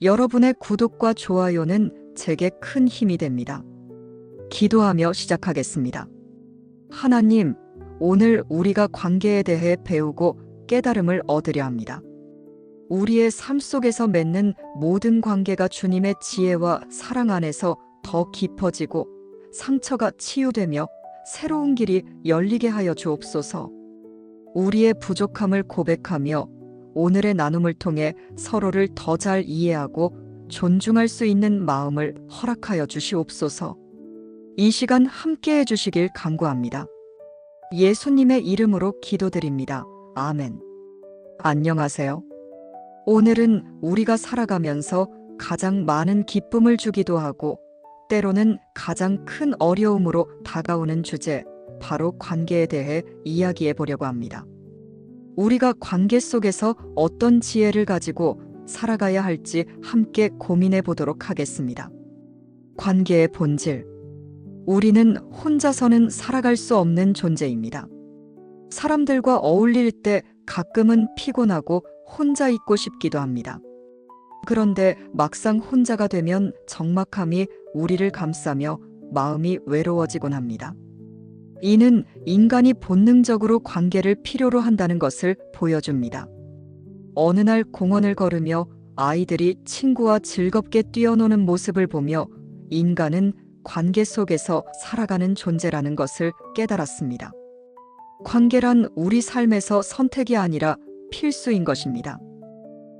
여러분의 구독과 좋아요는 제게 큰 힘이 됩니다. 기도하며 시작하겠습니다. 하나님, 오늘 우리가 관계에 대해 배우고 깨달음을 얻으려 합니다. 우리의 삶 속에서 맺는 모든 관계가 주님의 지혜와 사랑 안에서 더 깊어지고 상처가 치유되며 새로운 길이 열리게 하여 주옵소서. 우리의 부족함을 고백하며 오늘의 나눔을 통해 서로를 더 잘 이해하고 존중할 수 있는 마음을 허락하여 주시옵소서. 이 시간 함께 해주시길 간구합니다. 예수님의 이름으로 기도드립니다. 아멘. 안녕하세요. 오늘은 우리가 살아가면서 가장 많은 기쁨을 주기도 하고 때로는 가장 큰 어려움으로 다가오는 주제, 바로 관계에 대해 이야기해 보려고 합니다. 우리가 관계 속에서 어떤 지혜를 가지고 살아가야 할지 함께 고민해 보도록 하겠습니다. 관계의 본질. 우리는 혼자서는 살아갈 수 없는 존재입니다. 사람들과 어울릴 때 가끔은 피곤하고 혼자 있고 싶기도 합니다. 그런데 막상 혼자가 되면 적막함이 우리를 감싸며 마음이 외로워지곤 합니다. 이는 인간이 본능적으로 관계를 필요로 한다는 것을 보여줍니다. 어느 날 공원을 걸으며 아이들이 친구와 즐겁게 뛰어노는 모습을 보며 인간은 관계 속에서 살아가는 존재라는 것을 깨달았습니다. 관계란 우리 삶에서 선택이 아니라 필수인 것입니다.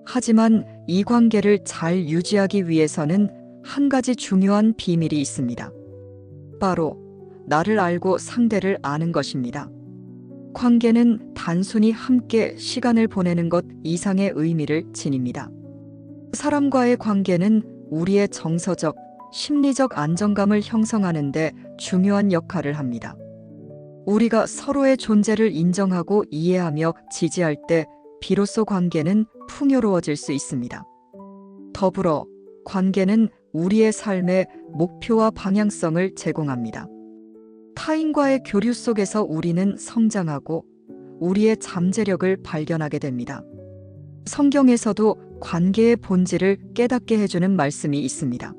하지만 이 관계를 잘 유지하기 위해서는 한 가지 중요한 비밀이 있습니다. 바로 나를 알고 상대를 아는 것입니다. 관계는 단순히 함께 시간을 보내는 것 이상의 의미를 지닙니다. 사람과의 관계는 우리의 정서적, 심리적 안정감을 형성하는 데 중요한 역할을 합니다. 우리가 서로의 존재를 인정하고 이해하며 지지할 때 비로소 관계는 풍요로워질 수 있습니다. 더불어 관계는 우리의 삶의 목표와 방향성을 제공합니다. 타인과의 교류 속에서 우리는 성장하고 우리의 잠재력을 발견하게 됩니다. 성경에서도 관계의 본질을 깨닫게 해주는 말씀이 있습니다.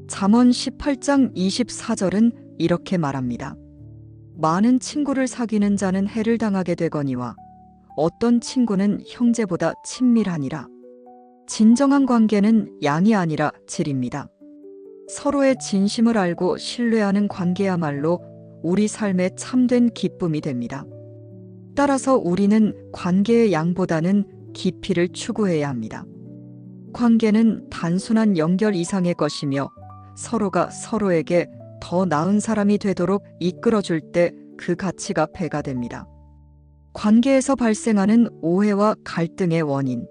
잠언 18장 24절은 이렇게 말합니다. 많은 친구를 사귀는 자는 해를 당하게 되거니와 어떤 친구는 형제보다 친밀하니라. 진정한 관계는 양이 아니라 질입니다. 서로의 진심을 알고 신뢰하는 관계야말로 우리 삶의 참된 기쁨이 됩니다. 따라서 우리는 관계의 양보다는 깊이를 추구해야 합니다. 관계는 단순한 연결 이상의 것이며 서로가 서로에게 더 나은 사람이 되도록 이끌어줄 때 그 가치가 배가 됩니다. 관계에서 발생하는 오해와 갈등의 원인.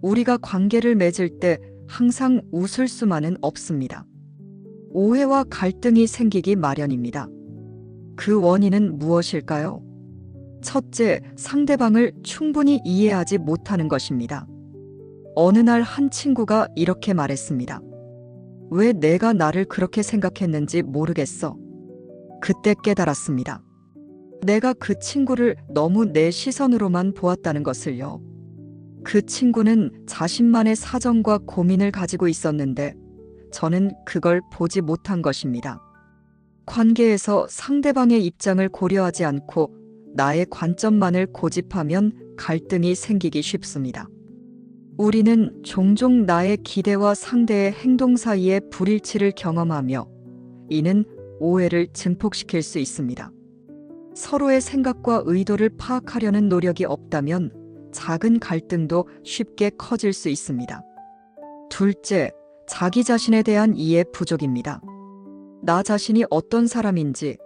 우리가 관계를 맺을 때 항상 웃을 수만은 없습니다. 오해와 갈등이 생기기 마련입니다. 그 원인은 무엇일까요? 첫째, 상대방을 충분히 이해하지 못하는 것입니다. 어느 날 한 친구가 이렇게 말했습니다. 왜 내가 나를 그렇게 생각했는지 모르겠어. 그때 깨달았습니다. 내가 그 친구를 너무 내 시선으로만 보았다는 것을요. 그 친구는 자신만의 사정과 고민을 가지고 있었는데 저는 그걸 보지 못한 것입니다. 관계에서 상대방의 입장을 고려하지 않고 나의 관점만을 고집하면 갈등이 생기기 쉽습니다. 우리는 종종 나의 기대와 상대의 행동 사이의 불일치를 경험하며 이는 오해를 증폭시킬 수 있습니다. 서로의 생각과 의도를 파악하려는 노력이 없다면 작은 갈등도 쉽게 커질 수 있습니다. 둘째, 자기 자신에 대한 이해 부족입니다. 나 자신이 어떤 사람인지,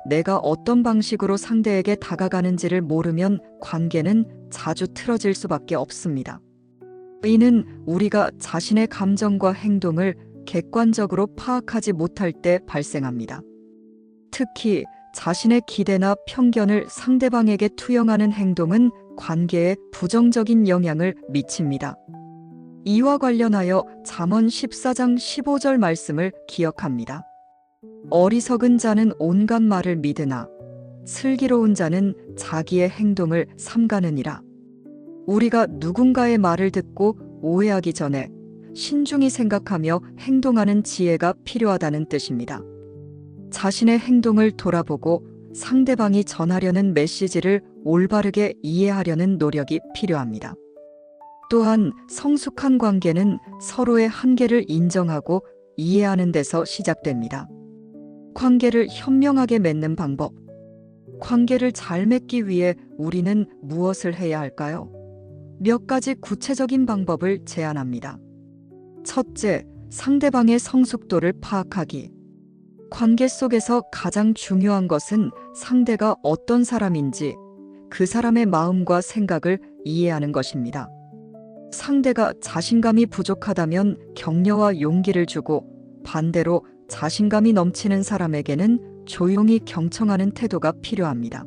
내가 어떤 방식으로 상대에게 다가가는지를 모르면 관계는 자주 틀어질 수밖에 없습니다. 이는 우리가 자신의 감정과 행동을 객관적으로 파악하지 못할 때 발생합니다. 특히 자신의 기대나 편견을 상대방에게 투영하는 행동은 관계에 부정적인 영향을 미칩니다. 이와 관련하여 잠언 14장 15절 말씀을 기억합니다. 어리석은 자는 온갖 말을 믿으나 슬기로운 자는 자기의 행동을 삼가느니라. 우리가 누군가의 말을 듣고 오해하기 전에 신중히 생각하며 행동하는 지혜가 필요하다는 뜻입니다. 자신의 행동을 돌아보고 상대방이 전하려는 메시지를 올바르게 이해하려는 노력이 필요합니다. 또한 성숙한 관계는 서로의 한계를 인정하고 이해하는 데서 시작됩니다. 관계를 현명하게 맺는 방법. 관계를 잘 맺기 위해 우리는 무엇을 해야 할까요? 몇 가지 구체적인 방법을 제안합니다. 첫째, 상대방의 성숙도를 파악하기. 관계 속에서 가장 중요한 것은 상대가 어떤 사람인지 그 사람의 마음과 생각을 이해하는 것입니다. 상대가 자신감이 부족하다면 격려와 용기를 주고 반대로 자신감이 넘치는 사람에게는 조용히 경청하는 태도가 필요합니다.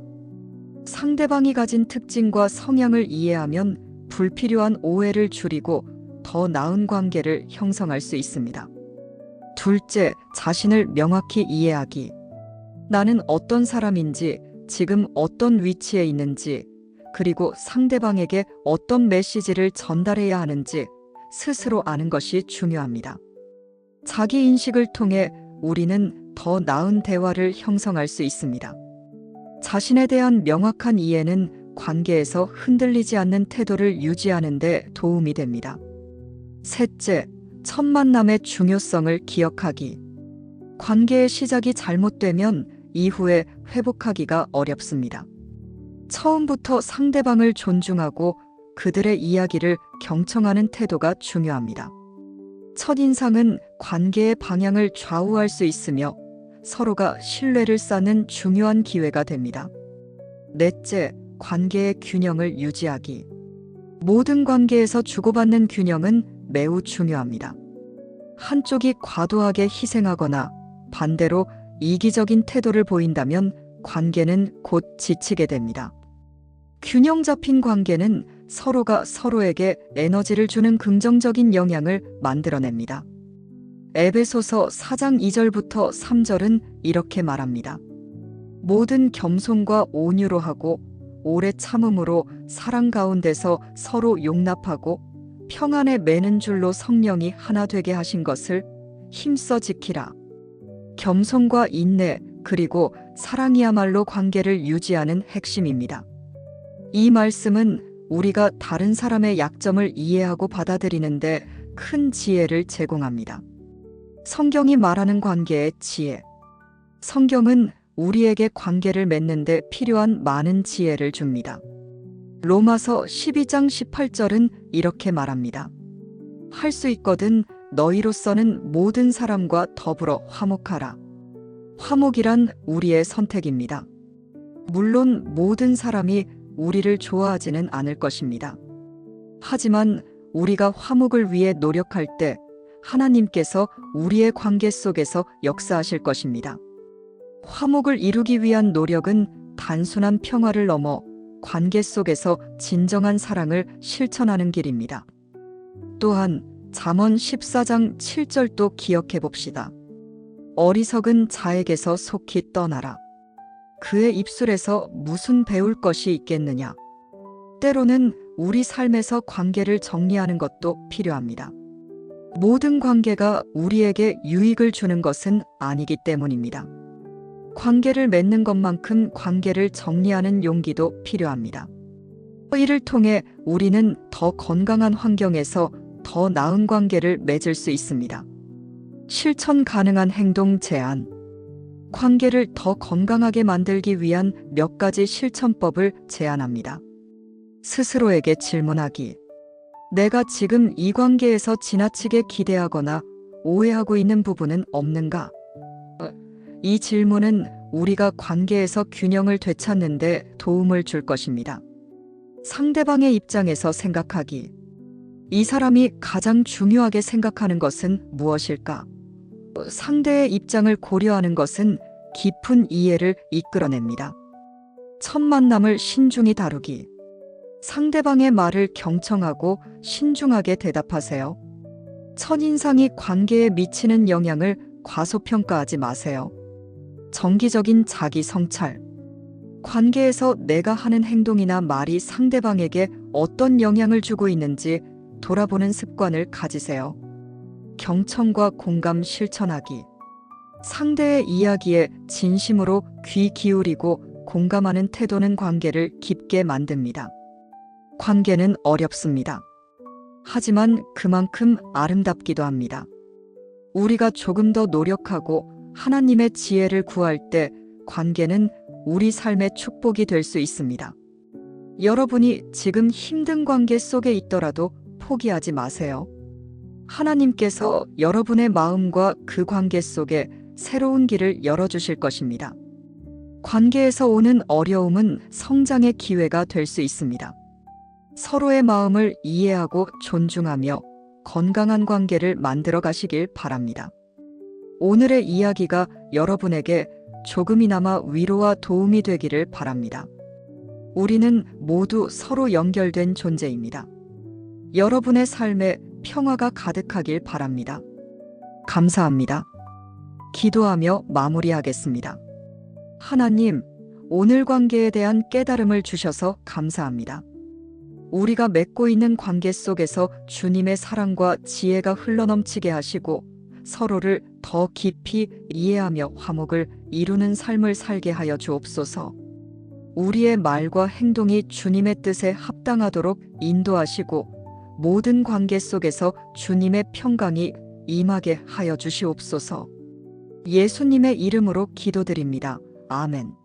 상대방이 가진 특징과 성향을 이해하면 불필요한 오해를 줄이고 더 나은 관계를 형성할 수 있습니다. 둘째, 자신을 명확히 이해하기. 나는 어떤 사람인지, 지금 어떤 위치에 있는지, 그리고 상대방에게 어떤 메시지를 전달해야 하는지 스스로 아는 것이 중요합니다. 자기 인식을 통해 우리는 더 나은 대화를 형성할 수 있습니다. 자신에 대한 명확한 이해는 관계에서 흔들리지 않는 태도를 유지하는 데 도움이 됩니다. 셋째, 첫 만남의 중요성을 기억하기. 관계의 시작이 잘못되면 이후에 회복하기가 어렵습니다. 처음부터 상대방을 존중하고 그들의 이야기를 경청하는 태도가 중요합니다. 첫인상은 관계의 방향을 좌우할 수 있으며 서로가 신뢰를 쌓는 중요한 기회가 됩니다. 넷째, 관계의 균형을 유지하기. 모든 관계에서 주고받는 균형은 매우 중요합니다. 한쪽이 과도하게 희생하거나 반대로 이기적인 태도를 보인다면 관계는 곧 지치게 됩니다. 균형 잡힌 관계는 서로가 서로에게 에너지를 주는 긍정적인 영향을 만들어냅니다. 에베소서 4장 2절부터 3절은 이렇게 말합니다. 모든 겸손과 온유로 하고 오래 참음으로 사랑 가운데서 서로 용납하고 평안에 매는 줄로 성령이 하나 되게 하신 것을 힘써 지키라. 겸손과 인내 그리고 사랑이야말로 관계를 유지하는 핵심입니다. 이 말씀은 우리가 다른 사람의 약점을 이해하고 받아들이는데 큰 지혜를 제공합니다. 성경이 말하는 관계의 지혜. 성경은 우리에게 관계를 맺는 데 필요한 많은 지혜를 줍니다. 로마서 12장 18절은 이렇게 말합니다. 할 수 있거든 너희로서는 모든 사람과 더불어 화목하라. 화목이란 우리의 선택입니다. 물론 모든 사람이 우리를 좋아하지는 않을 것입니다. 하지만 우리가 화목을 위해 노력할 때 하나님께서 우리의 관계 속에서 역사하실 것입니다. 화목을 이루기 위한 노력은 단순한 평화를 넘어 관계 속에서 진정한 사랑을 실천하는 길입니다. 또한 잠언 14장 7절도 기억해 봅시다. 어리석은 자에게서 속히 떠나라. 그의 입술에서 무슨 배울 것이 있겠느냐. 때로는 우리 삶에서 관계를 정리하는 것도 필요합니다. 모든 관계가 우리에게 유익을 주는 것은 아니기 때문입니다. 관계를 맺는 것만큼 관계를 정리하는 용기도 필요합니다. 이를 통해 우리는 더 건강한 환경에서 더 나은 관계를 맺을 수 있습니다. 실천 가능한 행동 제안. 관계를 더 건강하게 만들기 위한 몇 가지 실천법을 제안합니다. 스스로에게 질문하기. 내가 지금 이 관계에서 지나치게 기대하거나 오해하고 있는 부분은 없는가? 이 질문은 우리가 관계에서 균형을 되찾는 데 도움을 줄 것입니다. 상대방의 입장에서 생각하기. 이 사람이 가장 중요하게 생각하는 것은 무엇일까? 상대의 입장을 고려하는 것은 깊은 이해를 이끌어냅니다. 첫 만남을 신중히 다루기. 상대방의 말을 경청하고 신중하게 대답하세요. 첫인상이 관계에 미치는 영향을 과소평가하지 마세요. 정기적인 자기 성찰. 관계에서 내가 하는 행동이나 말이 상대방에게 어떤 영향을 주고 있는지 돌아보는 습관을 가지세요. 경청과 공감 실천하기. 상대의 이야기에 진심으로 귀 기울이고 공감하는 태도는 관계를 깊게 만듭니다. 관계는 어렵습니다. 하지만 그만큼 아름답기도 합니다. 우리가 조금 더 노력하고 하나님의 지혜를 구할 때 관계는 우리 삶의 축복이 될 수 있습니다. 여러분이 지금 힘든 관계 속에 있더라도 포기하지 마세요. 하나님께서 여러분의 마음과 그 관계 속에 새로운 길을 열어주실 것입니다. 관계에서 오는 어려움은 성장의 기회가 될 수 있습니다. 서로의 마음을 이해하고 존중하며 건강한 관계를 만들어 가시길 바랍니다. 오늘의 이야기가 여러분에게 조금이나마 위로와 도움이 되기를 바랍니다. 우리는 모두 서로 연결된 존재입니다. 여러분의 삶에 평화가 가득하길 바랍니다. 감사합니다. 기도하며 마무리하겠습니다. 하나님, 오늘 관계에 대한 깨달음을 주셔서 감사합니다. 우리가 맺고 있는 관계 속에서 주님의 사랑과 지혜가 흘러넘치게 하시고 서로를 더 깊이 이해하며 화목을 이루는 삶을 살게 하여 주옵소서. 우리의 말과 행동이 주님의 뜻에 합당하도록 인도하시고 모든 관계 속에서 주님의 평강이 임하게 하여 주시옵소서. 예수님의 이름으로 기도드립니다. 아멘.